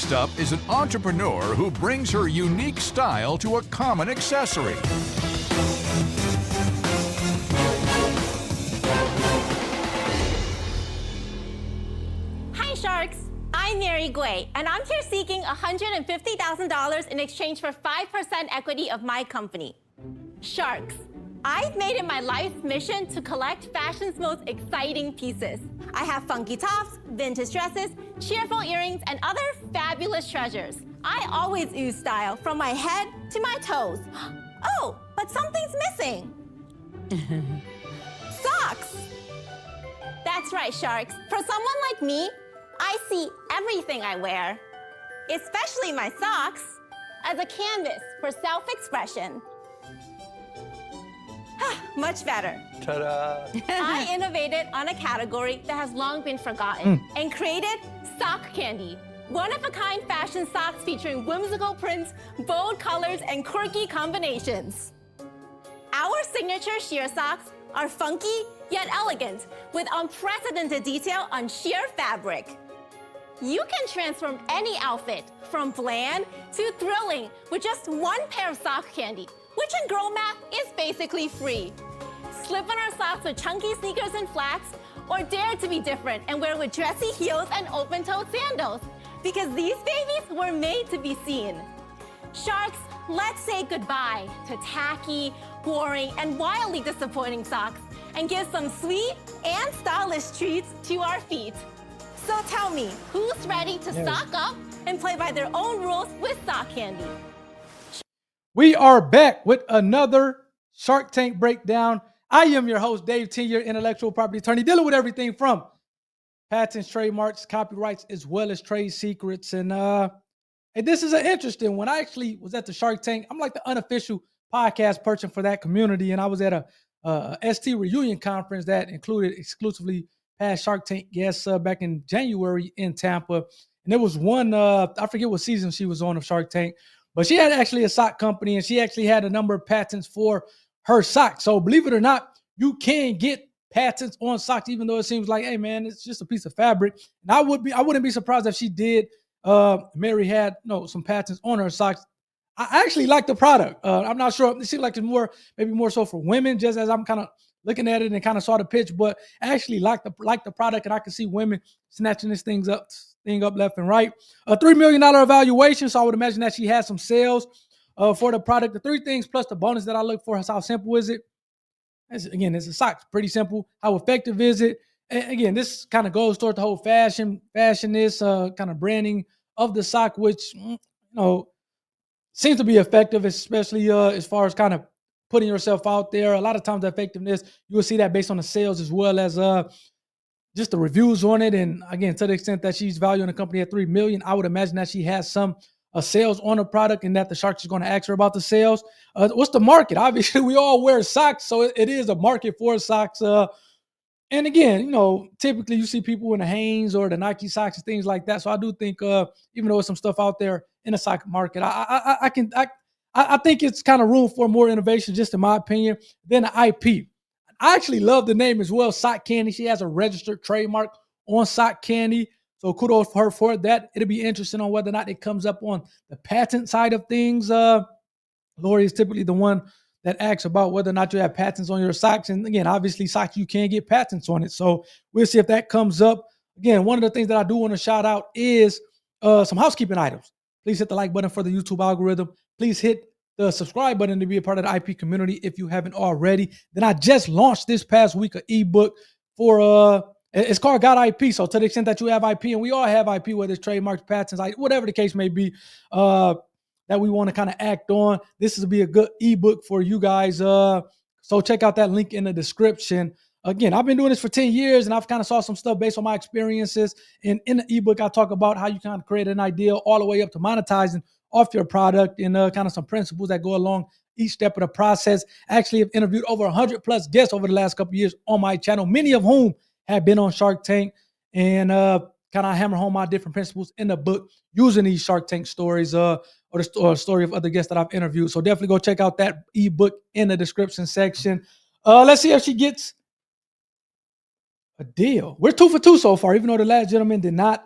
Next up is an entrepreneur who brings her unique style to a common accessory. Hi, Sharks. I'm Mary Guay, and I'm here seeking $150,000 in exchange for 5% equity of my company. Sharks, I've made it my life's mission to collect fashion's most exciting pieces. I have funky tops, vintage dresses, cheerful earrings, and other fabulous treasures. I always ooze style from my head to my toes. Oh, but something's missing. Socks! That's right, Sharks. For someone like me, I see everything I wear, especially my socks, as a canvas for self-expression. Much better. Ta-da! I innovated on a category that has long been forgotten and created sock candy. One-of-a-kind fashion socks featuring whimsical prints, bold colors, and quirky combinations. Our signature sheer socks are funky yet elegant, with unprecedented detail on sheer fabric. You can transform any outfit from bland to thrilling with just one pair of sock candy, which in girl math is basically free. Slip on our socks with chunky sneakers and flats, or dare to be different and wear with dressy heels and open-toed sandals, because these babies were made to be seen. Sharks, let's say goodbye to tacky, boring, and wildly disappointing socks and give some sweet and stylish treats to our feet. So tell me, who's ready to sock up and play by their own rules with sock candy? We are back with another Shark Tank breakdown. I am your host, Dave Tenyer, intellectual property attorney, dealing with everything from patents, trademarks, copyrights, as well as trade secrets. And this is an interesting one. I actually was at the Shark Tank. I'm like the unofficial podcast person for that community. And I was at a ST reunion conference that included exclusively past Shark Tank guests back in January in Tampa. And there was one, I forget what season she was on of Shark Tank, but she had actually a sock company and she actually had a number of patents for her socks. So believe it or not, you can get patents on socks, even though it seems like, hey man, it's just a piece of fabric. And I wouldn't be surprised if she did. Mary had some patents on her socks. I actually like the product. I'm not sure. It seems like it's maybe more so for women, just as I'm kind of looking at it and kind of saw the pitch, but I actually like the product, and I can see women snatching this thing up left and right. A $3 million evaluation, so I would imagine that she has some sales for the product. The three things plus the bonus that I look for is how simple is it? Again, it's a sock. Pretty simple. How effective is it? And again, this kind of goes toward the whole fashionness, kind of branding of the sock, which seems to be effective, especially as far as kind of putting yourself out there. A lot of times the effectiveness, you will see that based on the sales as well as just the reviews on it. And again, to the extent that she's valuing the company at $3 million, I would imagine that she has some sales on the product and that the Sharks is going to ask her about the sales. What's the market? Obviously, we all wear socks, so it is a market for socks. And again, typically you see people in the Hanes or the Nike socks and things like that. So I do think, even though there's some stuff out there in the sock market, I think it's kind of room for more innovation, just in my opinion, than the IP. I actually love the name as well, Sock Candy. She has a registered trademark on Sock Candy. So kudos for her for that. It'll be interesting on whether or not it comes up on the patent side of things. Lori is typically the one that asks about whether or not you have patents on your socks. And again, obviously socks, you can get patents on it. So we'll see if that comes up. Again, one of the things that I do want to shout out is some housekeeping items. Please hit the like button for the YouTube algorithm. Please hit the subscribe button to be a part of the IP community if you haven't already. Then I just launched this past week an ebook for it's called Got IP. So to the extent that you have IP, and we all have IP, whether it's trademarks, patents, whatever the case may be, that we want to kind of act on, this will be a good ebook for you guys. So check out that link in the description. Again, I've been doing this for 10 years and I've kind of saw some stuff based on my experiences. And in the ebook, I talk about how you kind of create an idea all the way up to monetizing off your product and kind of some principles that go along each step of the process. Actually, I've interviewed over 100 plus guests over the last couple of years on my channel, many of whom have been on Shark Tank, and kind of hammer home my different principles in the book using these Shark Tank stories or the story of other guests that I've interviewed. So definitely go check out that ebook in the description section. Let's see if she gets a deal. We're 2 for 2 so far, even though the last gentleman did not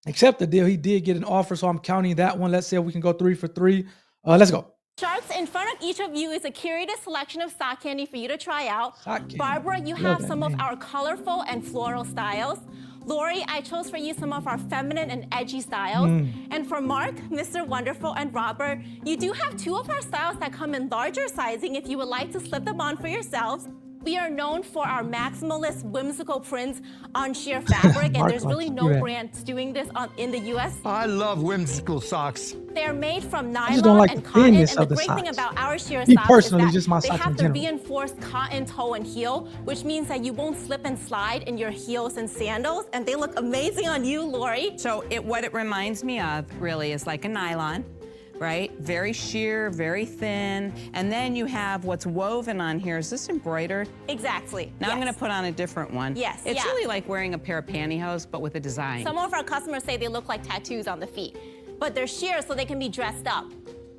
accept the deal. He did get an offer, so I'm counting that one. Let's see if we can go 3 for 3. Let's go. Sharks, in front of each of you is a curated selection of sock candy for you to try out. Sock candy. Barbara, you Love have that some name. of our colorful and floral styles. Lori, I chose for you some of our feminine and edgy styles. And for Mark, Mr. Wonderful, and Robert, you do have 2 of our styles that come in larger sizing if you would like to slip them on for yourselves. We are known for our maximalist whimsical prints on sheer fabric, and Mark there's really likes to do no that. brand doing this in the US. I love whimsical socks. They're made from just don't nylon like and the cotton, and thinness the of the great thing socks. about our sheer Me socks personally, is that just my they socks in have the general. reinforced cotton toe and heel, which means that you won't slip and slide in your heels and sandals, and they look amazing on you, Lori. So what it reminds me of really is like a nylon, right? Very sheer, very thin. And then you have what's woven on here. Is this embroidered? Exactly. Now I'm yes. gonna put on a different one. Yes, It's yeah. really like wearing a pair of pantyhose, but with a design. Some of our customers say they look like tattoos on the feet, but they're sheer so they can be dressed up.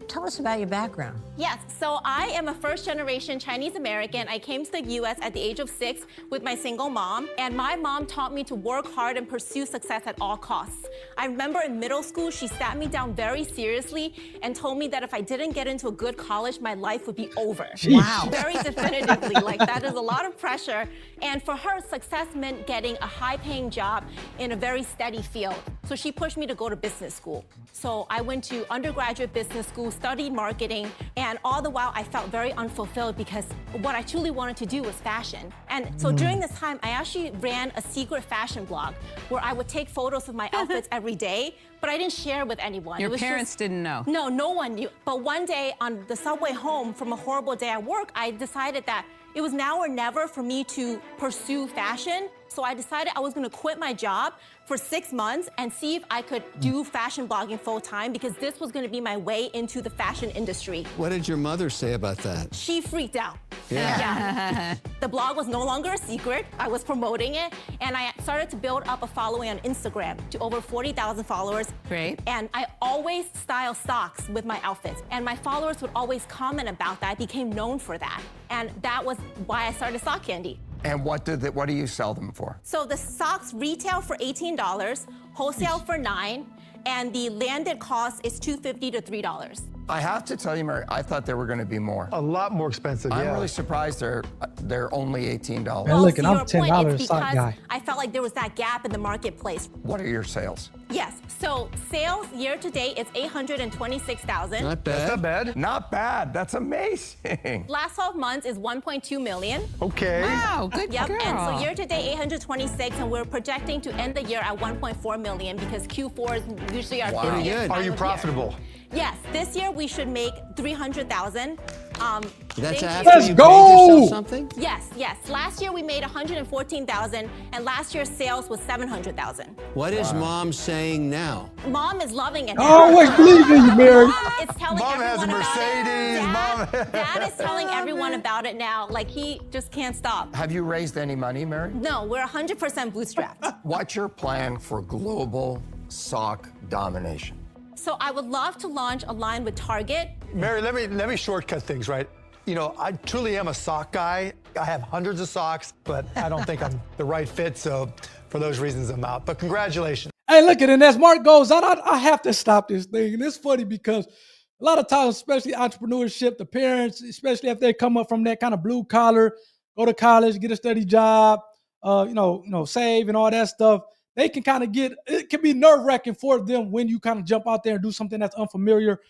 Tell us about your background. Yes, so I am a first-generation Chinese American. I came to the US at the age of 6 with my single mom, and my mom taught me to work hard and pursue success at all costs. I remember in middle school, she sat me down very seriously and told me that if I didn't get into a good college, my life would be over. Wow. Very definitively, like that is a lot of pressure. And for her, success meant getting a high-paying job in a very steady field. So she pushed me to go to business school. So I went to undergraduate business school, studied marketing, and all the while I felt very unfulfilled because what I truly wanted to do was fashion. And so during this time, I actually ran a secret fashion blog where I would take photos of my outfits every day, but I didn't share with anyone. Your It was parents just- didn't know. No, no one knew. But one day on the subway home from a horrible day at work, I decided that it was now or never for me to pursue fashion. So I decided I was gonna quit my job for 6 months and see if I could do fashion blogging full time because this was gonna be my way into the fashion industry. What did your mother say about that? She freaked out. Yeah. The blog was no longer a secret. I was promoting it, and I started to build up a following on Instagram to over 40,000 followers. Great. And I always style socks with my outfits, and my followers would always comment about that. I became known for that, and that was why I started Sock Candy. And what do you sell them for? So the socks retail for $18, wholesale for $9, and the landed cost is $2.50 to $3. I have to tell you, Mary, I thought there were going to be more. A lot more expensive, I'm yeah. really surprised they're only $18. Man, look, to and I'm your $10 point, it's sock because guy. I felt like there was that gap in the marketplace. What are your sales? Yes, so sales year to date is $826,000. Not bad. Not bad. Not bad. That's amazing. Last 12 months is 1.2 million. Okay. Wow, good Yep, girl. and so year to date 826, and we're projecting to end the year at 1.4 million because Q4 is usually our Wow. busiest Pretty good. time Are you of year. profitable? Yes, this year we should make 300,000. That's thank after you. Let's you go. paid yourself something? Yes, yes. Last year we made 114,000, and last year's sales was 700,000. What is mom saying now? Mom is loving it. I always believe in you, Mary. Mom is telling Mom has a everyone about Mercedes, it. Mom- Dad is telling everyone about it now. Like he just can't stop. Have you raised any money, Mary? No, we're 100% bootstrapped. What's your plan for global sock domination? So I would love to launch a line with Target. Mary, let me shortcut things, right? You know, I truly am a sock guy. I have hundreds of socks, but I don't think I'm the right fit. So for those reasons, I'm out. But congratulations. Hey, look at it. And as Mark goes out, I have to stop this thing. And it's funny because a lot of times, especially entrepreneurship, the parents, especially if they come up from that kind of blue collar, go to college, get a steady job, save and all that stuff, they can kind of it can be nerve wracking for them when you kind of jump out there and do something that's unfamiliar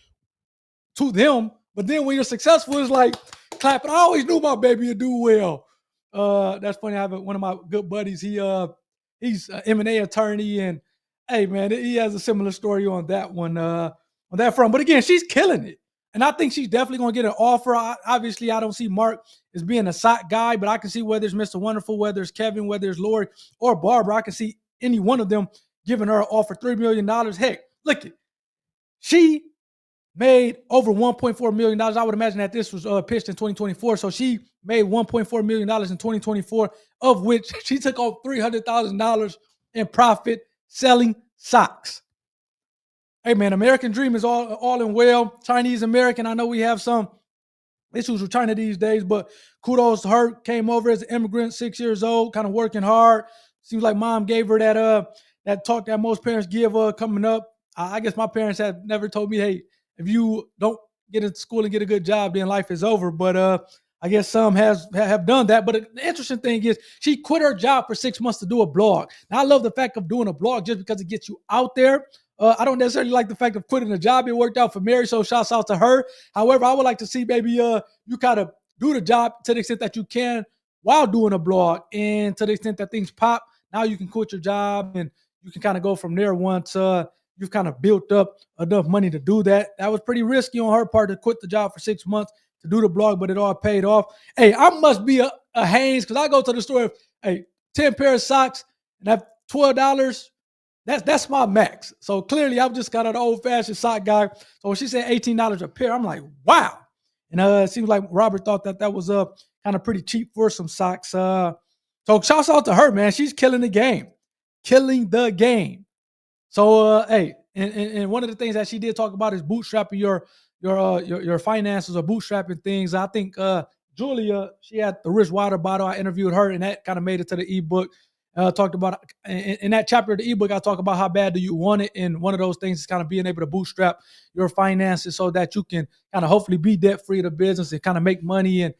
to them. But then when you're successful, it's like clapping. I always knew my baby would do well. That's funny. I have one of my good buddies. He's an M&A attorney, and hey, man, he has a similar story on that one, on that front. But again, she's killing it. And I think she's definitely going to get an offer. Obviously, I don't see Mark as being a sock guy, but I can see whether it's Mr. Wonderful, whether it's Kevin, whether it's Lori or Barbara. I can see any one of them giving her an offer $3 million. Heck, look it. She made over $1.4 million. I would imagine that this was pitched in 2024. So she made $1.4 million in 2024, of which she took off $300,000 in profit selling socks. Hey, man, American dream is all in well. Chinese American, I know we have some issues with China these days, but kudos to her. Came over as an immigrant, 6 years old, kind of working hard. Seems like mom gave her that talk that most parents give coming up. I guess my parents have never told me, hey, if you don't get into school and get a good job, then life is over. But I guess some have done that. But the interesting thing is she quit her job for 6 months to do a blog. Now, I love the fact of doing a blog just because it gets you out there. I don't necessarily like the fact of quitting a job. It worked out for Mary, so shouts out to her. However, I would like to see maybe you kind of do the job to the extent that you can while doing a blog, and to the extent that things pop, now you can quit your job and you can kind of go from there once you've kind of built up enough money to do that. That was pretty risky on her part to quit the job for 6 months to do the blog, but it all paid off. Hey, I must be a Hanes because I go to the store, hey, 10 pair of socks and that $12, that's my max. So clearly I'm just kind of the old-fashioned sock guy. So when she said $18 a pair, I'm like, wow. And it seems like Robert thought that was kind of pretty cheap for some socks. So shouts out to her, man. She's killing the game. Killing the game. So, hey, and one of the things that she did talk about is bootstrapping your finances or bootstrapping things. I think Julia, she had the Rich Water bottle. I interviewed her, and that kind of made it to the ebook. Talked about in that chapter of the ebook, I talk about how bad do you want it, and one of those things is kind of being able to bootstrap your finances so that you can kind of hopefully be debt free to business and kind of make money and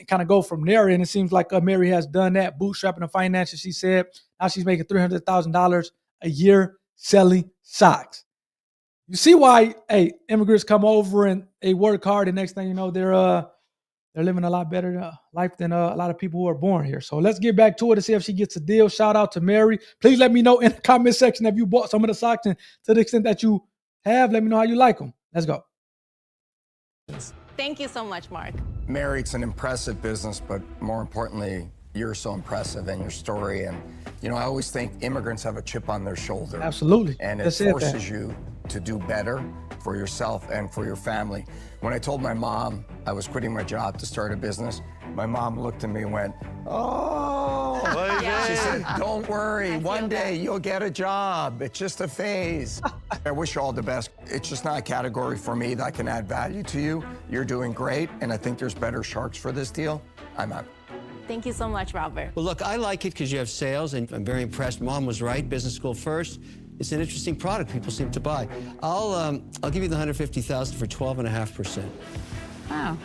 kind of go from there. And it seems like Mary has done that, bootstrapping the finances. She said now she's making $300,000 a year selling socks. You see why, hey, immigrants come over and they work hard, and next thing you know, they're living a lot better life than a lot of people who are born here. So let's get back to it and see if she gets a deal. Shout out to Mary. Please let me know in the comment section if you bought some of the socks, and to the extent that you have, let me know how you like them. Let's go. Thank you so much, Mark. Mary, it's an impressive business, but more importantly, you're so impressive in your story. And, you know, I always think immigrants have a chip on their shoulder. Absolutely. And it forces you to do better for yourself and for your family. When I told my mom I was quitting my job to start a business, my mom looked at me and went, oh. She said, don't worry, one day you'll get a job. It's just a phase. I wish you all the best. It's just not a category for me that can add value to you. You're doing great, and I think there's better sharks for this deal. I'm out. Thank you so much, Robert. Well, look, I like it because you have sales, and I'm very impressed. Mom was right. Business school first. It's an interesting product. People seem to buy. I'll give you the $150,000 for 12.5%. Wow.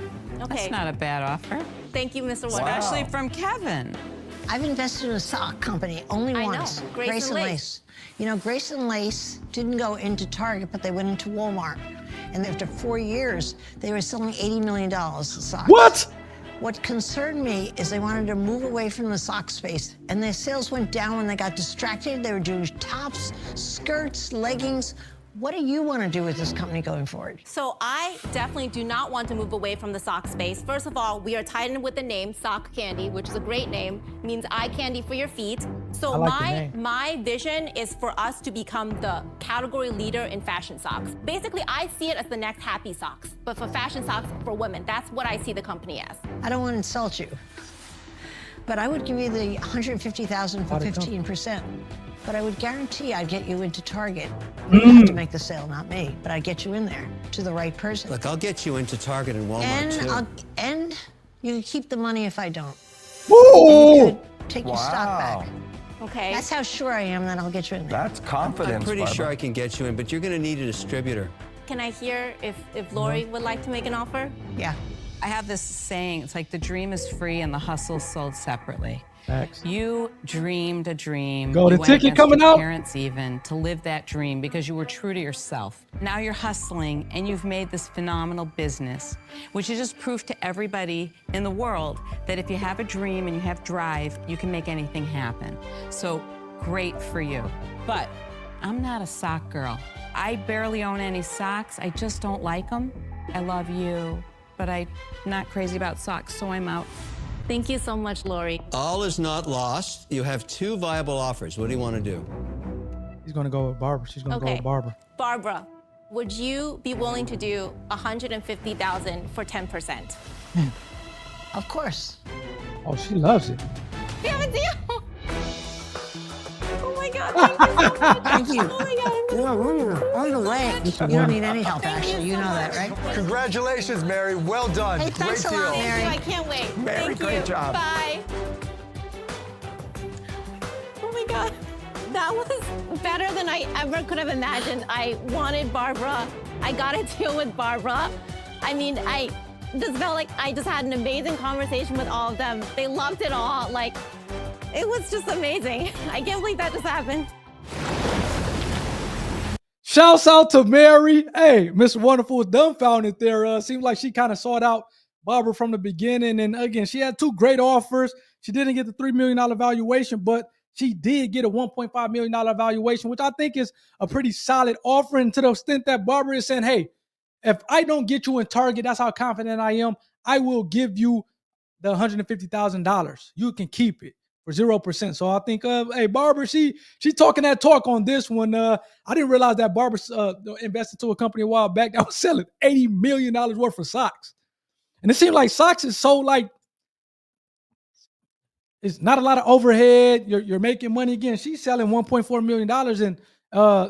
Okay. That's not a bad offer. Thank you, Mr. Water. Especially from Kevin. I've invested in a sock company only I know, once. Grace and Lace. You know, Grace and Lace didn't go into Target, but they went into Walmart. And after 4 years, they were selling $80 million of socks. What? What concerned me is they wanted to move away from the sock space, and their sales went down when they got distracted. They were doing tops, skirts, leggings. What do you want to do with this company going forward? So I definitely do not want to move away from the sock space. First of all, we are tied in with the name Sock Candy, which is a great name. It means eye candy for your feet. So my vision is for us to become the category leader in fashion socks. Basically, I see it as the next Happy Socks, but for fashion socks for women. That's what I see the company as. I don't want to insult you, but I would give you the $150,000 for 15%. But I would guarantee I'd get you into Target. You have to make the sale, not me, but I'd get you in there to the right person. Look, I'll get you into Target and Walmart, too. And you can keep the money if I don't. Woo! Take your stock back. Okay. That's how sure I am that I'll get you in there. That's confidence, I'm pretty Barbara. sure I can get you in, but you're going to need a distributor. Can I hear if Lori would like to make an offer? Yeah. I have this saying, it's like the dream is free and the hustle's sold separately. Facts. You dreamed a dream. Go, the you went ticket against coming your out. parents even to live that dream because you were true to yourself. Now you're hustling and you've made this phenomenal business, which is just proof to everybody in the world that if you have a dream and you have drive, you can make anything happen. So great for you. But I'm not a sock girl. I barely own any socks. I just don't like them. I love you, but I'm not crazy about socks, so I'm out. Thank you so much, Lori. All is not lost. You have two viable offers. What do you want to do? He's going to go with Barbara. She's going to go with Barbara. Barbara, would you be willing to do $150,000 for 10%? Of course. Oh, she loves it. We have a deal. Oh my God, thank you so much. Thank you. Oh my God. On the way. You don't need any help, Thank you actually. You so know that, much. right? Congratulations, Mary. Well done. Hey, thanks Great a lot, deal. Mary. Thank you. I can't wait. Mary, Thank great you. job. Bye. Oh my God. That was better than I ever could have imagined. I wanted Barbara. I got to deal with Barbara. I mean, I just felt like I just had an amazing conversation with all of them. They loved it all. Like, it was just amazing. I can't believe that just happened. Shouts out to Mary. Hey, Miss Wonderful was dumbfounded there. Seems like she kind of sought out Barbara from the beginning. And again, she had 2 great offers. She didn't get the $3 million valuation, but she did get a $1.5 million valuation, which I think is a pretty solid offer. And to the extent that Barbara is saying, hey, if I don't get you in Target, that's how confident I am, I will give you the $150,000. You can keep it for 0%. So I think, hey, Barbara, she talking that talk on this one. I didn't realize that Barbara invested into a company a while back that was selling $80 million worth of socks. And it seems like socks is so like, it's not a lot of overhead. You're making money again. She's selling $1.4 million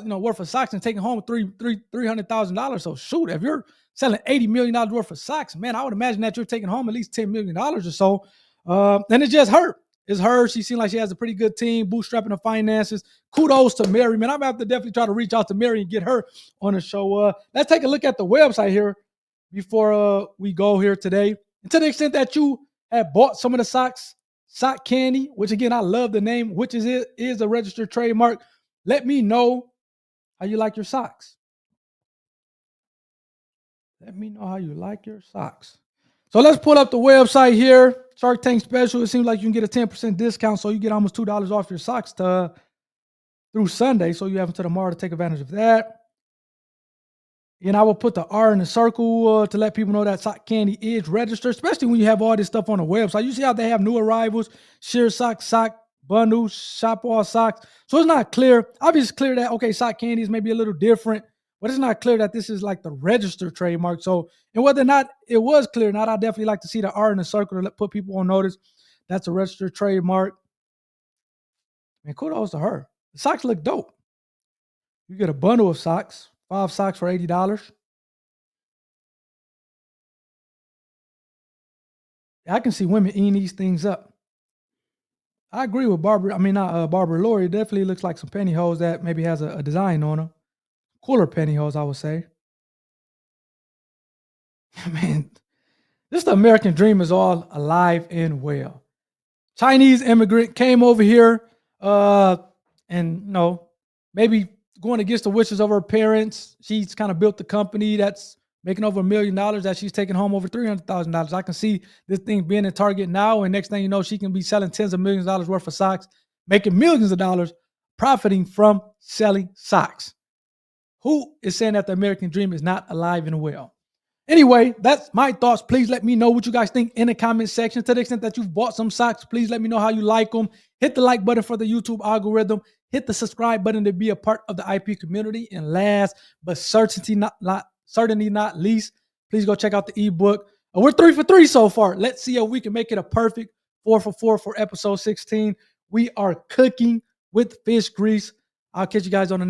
in worth of socks and taking home $300,000. So shoot, if you're selling $80 million worth of socks, man, I would imagine that you're taking home at least $10 million or so. And it's just her. It's her. She seems like she has a pretty good team, bootstrapping the finances. Kudos to Mary, man. I'm going to have to definitely try to reach out to Mary and get her on the show. Let's take a look at the website here before we go here today. And to the extent that you have bought some of the socks, Sock Candy, which again, I love the name, which is a registered trademark. Let me know how you like your socks. Let me know how you like your socks. So let's pull up the website here. Shark Tank special. It seems like you can get a 10% discount, so you get almost $2 off your socks through Sunday. So you have until tomorrow to take advantage of that. And I will put the R in the circle to let people know that Sock Candy is registered, especially when you have all this stuff on the website. You see how they have new arrivals, Sheer Sock, Sock Bundles, Shop All Socks. So it's not clear. Obviously, it's clear that, okay, Sock Candy is maybe a little different, but it's not clear that this is like the registered trademark. So, and whether or not it was clear or not, I definitely like to see the R in the circle to put people on notice. That's a registered trademark. And kudos to her. The socks look dope. You get a bundle of socks. 5 socks for $80. I can see women eating these things up. I agree with Barbara. I mean, not Barbara Lori. It definitely looks like some pantyhose that maybe has a design on them. Cooler pantyhose, I would say. Man, this the American dream is all alive and well. Chinese immigrant came over here and, maybe going against the wishes of her parents. She's kind of built the company that's making over $1 million, that she's taking home over $300,000. I can see this thing being in Target now, and next thing you know, she can be selling tens of millions of dollars worth of socks, making millions of dollars, profiting from selling socks. Who is saying that the American dream is not alive and well? Anyway, that's my thoughts. Please let me know what you guys think in the comment section. To the extent that you've bought some socks, please let me know how you like them. Hit the like button for the YouTube algorithm. Hit the subscribe button to be a part of the IP community. And last, but certainly not least, please go check out the ebook. We're 3 for 3 so far. Let's see if we can make it a perfect 4 for 4 for episode 16. We are cooking with fish grease. I'll catch you guys on the